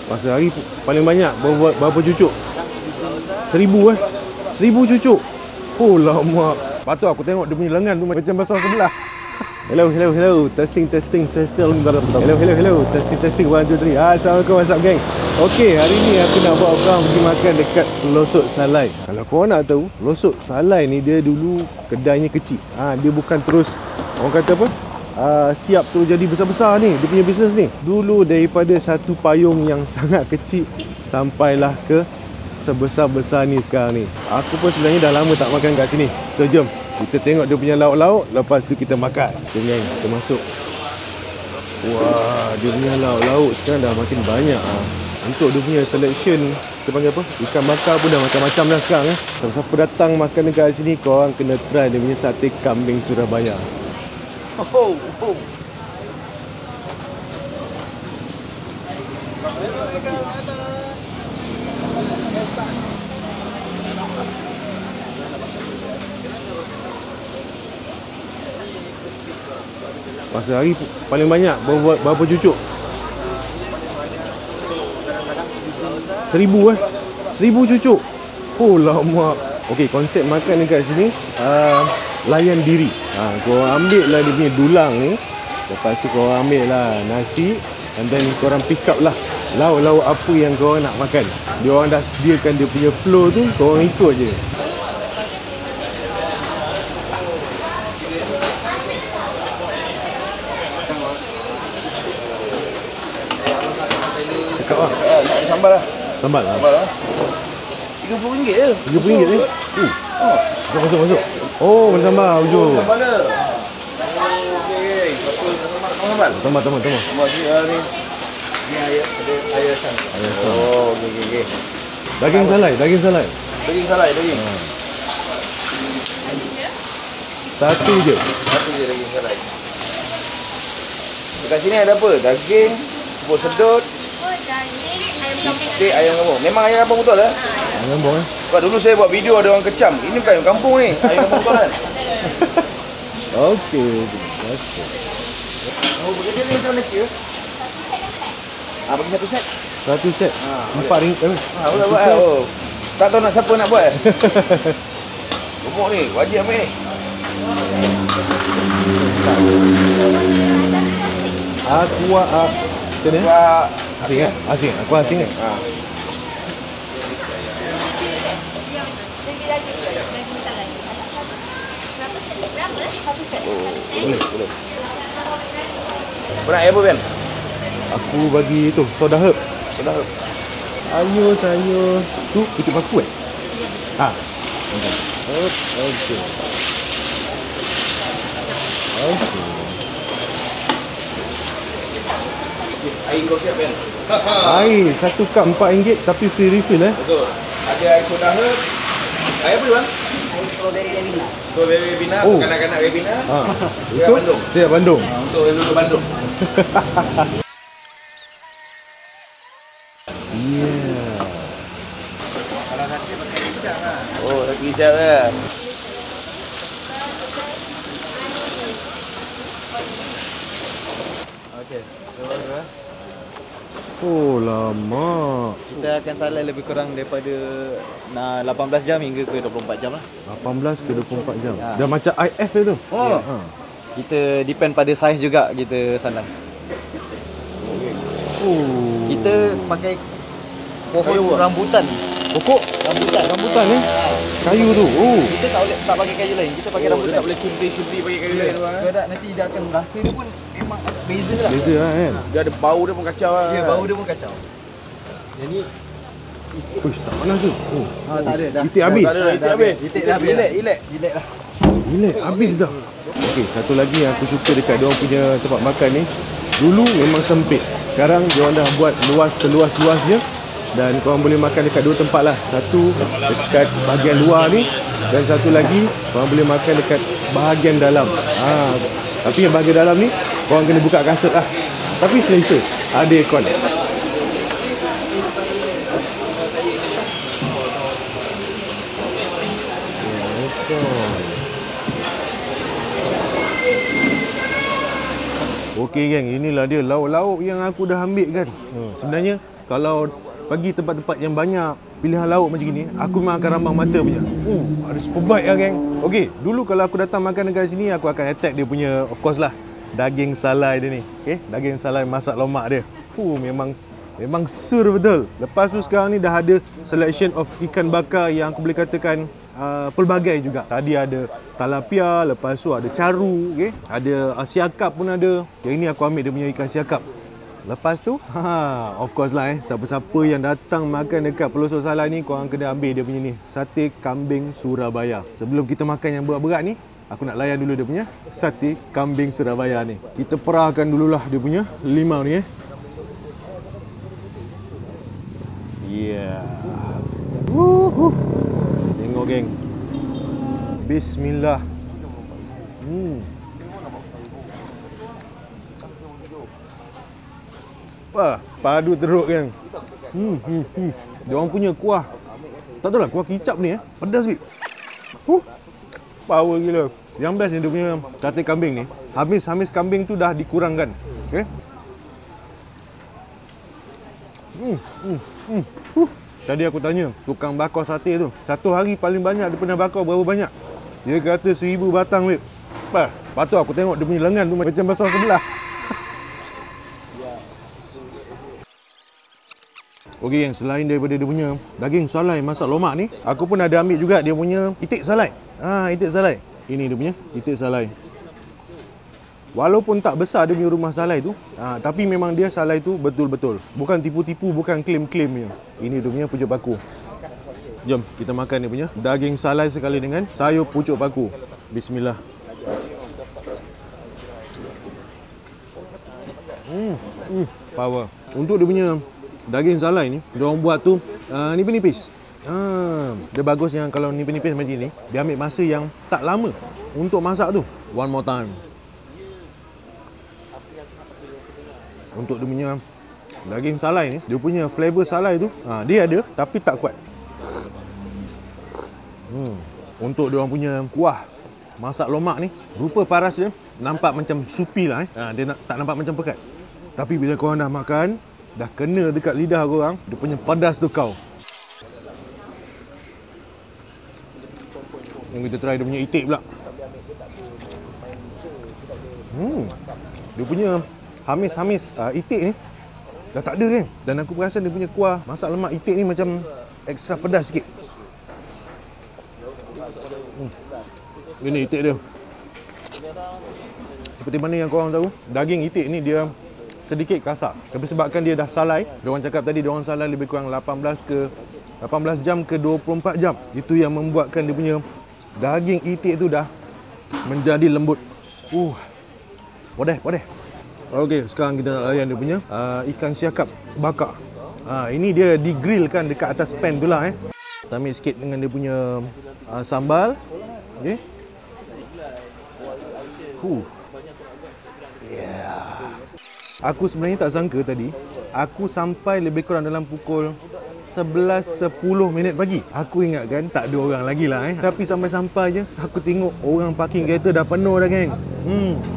Masa hari paling banyak berapa cucuk? 1000 eh. 1000 cucuk. Oh lama. Patut aku tengok dia punya lengan tu macam besar sebelah. Hello. Testing. Hello. Testing. 1, 2, 3. Assalamualaikum, what's up gang? Okey, hari ni aku nak bawa korang pergi makan dekat Pelosok Salai. Kalau korang nak tahu, Pelosok Salai ni dia dulu kedainya kecil. Dia bukan terus orang kata apa? Siap terus jadi besar-besar ni. Dia punya bisnes ni. Dulu daripada satu payung yang sangat kecil sampailah ke sebesar-besar ni sekarang ni. Aku pun sebenarnya dah lama tak makan kat sini. So jom kita tengok dia punya lauk-lauk, lepas tu kita makan. Jom gang, kita masuk. Wah, dia punya lauk-lauk sekarang dah makin banyak. Untuk dia punya selection, kita panggil apa? Ikan bakar pun dah macam-macam dah sekarang. Siapa datang makan dekat sini, korang kena try dia punya sate kambing Surabaya. Oh. Masa hari paling banyak berapa cucuk? 1000 eh. 1000 cucuk. Oh lama. Okey, konsep makan dekat sini layan diri. Korang ambil lah dia punya dulang ni. Lepas tu korang ambil lah nasi, and then korang pick up lah lauk-lauk apa yang korang nak makan. Dia orang dah sediakan dia punya flow tu, korang ikut je. Cakap lah. Sambal lah. Sambal lah. RM30 je. RM30 ni? Masuk. Oh, mana sambal hujung. Sambal lah. Okey. Sambal. Tambah. Sambal ni. Ni ayam asam. Oh, okey. Daging salai. Daging. Satu je daging salai. Dekat sini ada apa? Daging, bubur sedut, steak ayam kampung. Memang ayam kampung betul lah? Ayam kampung Sebab dulu saya buat video ada orang kecam. Ini bukan ayam kampung ni. Ayam kampung betul kan? Okey. Oh, bekerja ni macam mana ke? Bagi satu set. Satu set. RM4. Boleh buat lah. Tak tahu siapa nak buat. Gemuk ni, wajib ambil ni. Aku macam ni? Asing kan? Aku asing kan? Boleh. Berat apa Ben? Aku bagi tu, soda herb. Ayo sayur. Tu kucing paku eh? Okey. Air kau siap Ben? Air satu cup RM4 tapi free refill eh? Betul. Ada air soda herb. Air apa Bang? Air strawberry Ribena. Kanak-kanak Ribena. Siap Bandung. Siap Bandung. Untuk dulu Bandung. Kalau nanti pakai hijab lah. Oh, pakai hijab lah. Okey. Oh lama. Kita akan salai lebih kurang daripada 18 jam hingga ke 24 jam lah. 18 ke 24 jam. Dah macam IF dia tu. Kita depend pada saiz juga kita salai. Kita pakai pohon rambutan. Pokok rambutan eh. Kayu tu. Kita tak pakai kayu lain. Kita pakai rambutan. Tak boleh curi pakai kayu lain. Kalau tak nanti dia akan rasa dia pun memang agak beza lah. Beza lah kan. Dia ada bau dia pun kacau lah. Ya, bau dia pun kacau. Jadi Uish, tak panas tu. tak ada dah. Itik habis. Itik habis. Itik dah habis. Relax lah. Relax habis dah. Okey, satu lagi yang aku suka dekat diorang punya tempat makan ni, dulu memang sempit. Sekarang diorang dah buat luas seluas-luasnya dan korang boleh makan dekat dua tempat lah. Satu dekat bahagian luar ni dan satu lagi korang boleh makan dekat bahagian dalam. Tapi yang bahagian dalam ni korang kena buka kasut lah. Tapi selesa, ada aircon. Okey geng, inilah dia lauk-lauk yang aku dah ambil kan. Sebenarnya kalau pergi tempat-tempat yang banyak pilihan lauk macam gini, aku memang akan rambang mata punya. Ada super bite lah geng. Okey, dulu kalau aku datang makan dekat sini, aku akan attack dia punya, of course lah, daging salai dia ni. Okey, daging salai masak lomak dia. Memang sur betul. Lepas tu sekarang ni dah ada selection of ikan bakar yang aku boleh katakan pelbagai juga. Tadi ada talapia, lepas tu ada caru, okay? Ada siakap pun ada. Yang ini aku ambil dia punya ikan siakap. Lepas tu, of course lah siapa-siapa yang datang makan dekat Pelosok Salai ni, korang kena ambil dia punya ni, sate kambing Surabaya. Sebelum kita makan yang berat-berat ni, aku nak layan dulu dia punya sate kambing Surabaya ni. Kita perahkan dululah dia punya limau ni Yeah. Tengok geng. Bismillah. Wah, padu teruk kan. Diorang punya kuah, tak tahu lah, kuah kicap ni pedas bit. Power gila. Yang best ni dia punya sate kambing ni, hamis kambing tu dah dikurangkan. Okay. Tadi aku tanya tukang bakar sate tu, satu hari paling banyak dia pernah bakar berapa banyak? Dia kata 1000 batang weh. Lepas tu aku tengok dia punya lengan tu macam besar sebelah. Okey yang selain daripada dia punya daging salai masak lomak ni, aku pun ada ambil juga dia punya itik salai. Itik salai. Ini dia punya itik salai. Walaupun tak besar dia punya rumah salai tu, tapi memang dia salai tu betul-betul. Bukan tipu-tipu, bukan klaim-klaim punya. Ini dia punya pucuk paku. Jom kita makan dia punya daging salai sekali dengan sayur pucuk paku. Bismillah. Power. Untuk dia punya daging salai ni, diorang buat tu nipis-nipis. Dia bagus yang kalau nipis-nipis macam ni, dia ambil masa yang tak lama untuk masak tu. One more time. Untuk dia punya daging salai ni, dia punya flavor salai tu, dia ada tapi tak kuat. Untuk dia orang punya kuah masak lomak ni, rupa paras dia nampak macam supi lah. Dia tak nampak macam pekat. Tapi bila korang dah makan, dah kena dekat lidah korang, dia punya pedas tu kau. Yang kita try dia punya itik pula. Dia punya hamis itik ni dah tak ada kan. Dan aku perasan dia punya kuah masak lemak itik ni macam ekstra pedas sikit. Ini itik dia. Seperti mana yang korang tahu, daging itik ni dia sedikit kasar. Tapi sebabkan dia dah salai, diorang cakap tadi diorang salai lebih kurang 18 jam ke 24 jam. Itu yang membuatkan dia punya daging itik tu dah menjadi lembut. Podeh. Okey, sekarang kita nak layan dia punya ikan siakap bakar. Ini dia digrillkan dekat atas pan tu lah. Kita ambil sikit dengan dia punya sambal. Okey. Aku sebenarnya tak sangka tadi, aku sampai lebih kurang dalam pukul 11.10 minit pagi. Aku ingatkan tak ada orang lagi lah Tapi sampai-sampai je, aku tengok orang parking kereta dah penuh dah geng.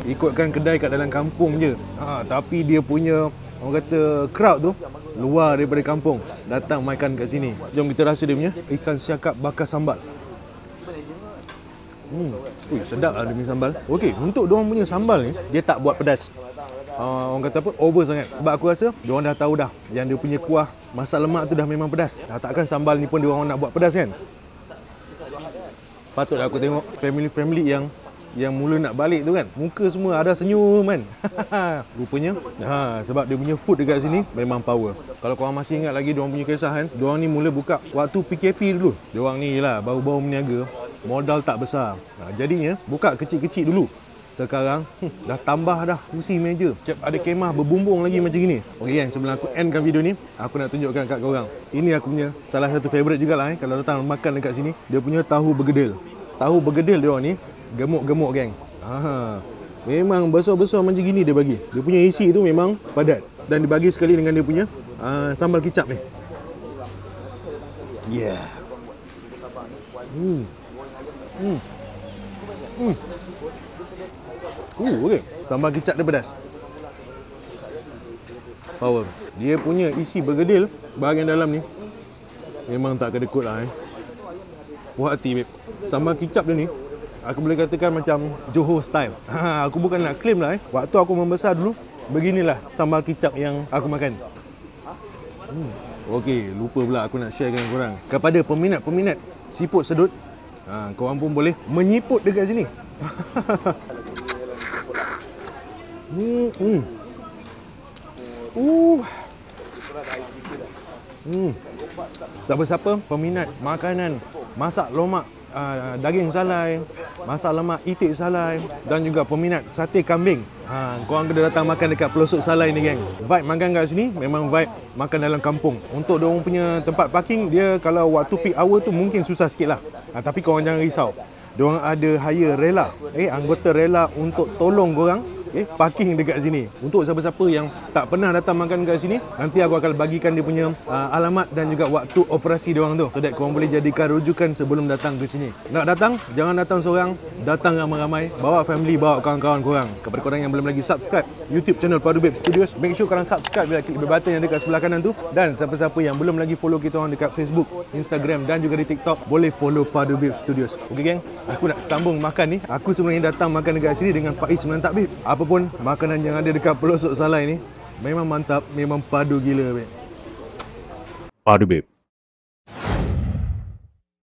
Ikutkan kedai kat dalam kampung je. Tapi dia punya, orang kata, crowd tu luar daripada kampung datang makan kat sini. Jom kita rasa dia punya ikan siakap bakar sambal. Sedap lah dia punya sambal. Okey, untuk diorang punya sambal ni, dia tak buat pedas. Orang kata apa, over sangat. Sebab aku rasa diorang dah tahu dah yang dia punya kuah masak lemak tu dah memang pedas. Takkan sambal ni pun diorang nak buat pedas kan. Patut aku tengok family yang mula nak balik tu kan, muka semua ada senyum kan. Rupanya sebab dia punya food dekat sini memang power. Kalau korang masih ingat lagi diorang punya kisah kan, diorang ni mula buka waktu PKP dulu. Diorang ni lah baru-baru meniaga, modal tak besar. Jadinya buka kecil-kecil dulu. Sekarang dah tambah dah kursi meja. Ada kemah berbumbung lagi macam gini. Okey kan, sebelum aku endkan video ni, aku nak tunjukkan kat korang. Ini aku punya salah satu favourite jugalah kalau datang makan dekat sini. Dia punya tahu bergedil. Tahu bergedil dia orang ni gemuk-gemuk geng. Memang besar-besar macam gini dia bagi. Dia punya isi tu memang padat. Dan dibagi sekali dengan dia punya sambal kicap ni. Yeah. Okey, sambal kicap dia pedas. power. Dia punya isi bergedil bahagian dalam ni memang tak kedekut lah Puas hati babe. Sambal kicap dia ni aku boleh katakan macam Johor style. Aku bukan nak claim lah Waktu aku membesar dulu, beginilah sambal kicap yang aku makan. Okey, lupa pula aku nak share dengan korang. Kepada peminat-peminat siput sedut, korang pun boleh menyiput dekat sini. Siapa-siapa peminat makanan masak lomak daging salai, masak lemak itik salai dan juga peminat sate kambing, korang kena datang makan dekat pelosok Salai ni geng. Vibe makan kat sini memang vibe makan dalam kampung. Untuk diorang punya tempat parking, dia kalau waktu peak hour tu mungkin susah sikit lah, tapi korang jangan risau. Diorang ada hire rela, anggota rela untuk tolong korang parking dekat sini. Untuk siapa-siapa yang tak pernah datang makan kat sini, nanti aku akan bagikan dia punya alamat dan juga waktu operasi diorang tu, so that korang boleh jadikan rujukan sebelum datang ke sini. Nak datang, jangan datang seorang, datang ramai-ramai, bawa family, bawa kawan-kawan korang. Kepada korang yang belum lagi subscribe YouTube channel Padu Babe Studios, make sure korang subscribe bila klik button yang dekat sebelah kanan tu. Dan siapa-siapa yang belum lagi follow kita orang dekat Facebook, Instagram dan juga di TikTok, boleh follow Padu Babe Studios. Okey geng, aku nak sambung makan ni. Aku sebenarnya datang makan dekat sini dengan Pak Is Mantap Babe. Apapun makanan yang ada dekat pelosok Salai ni memang mantap, memang padu gila babe. Padu Babe.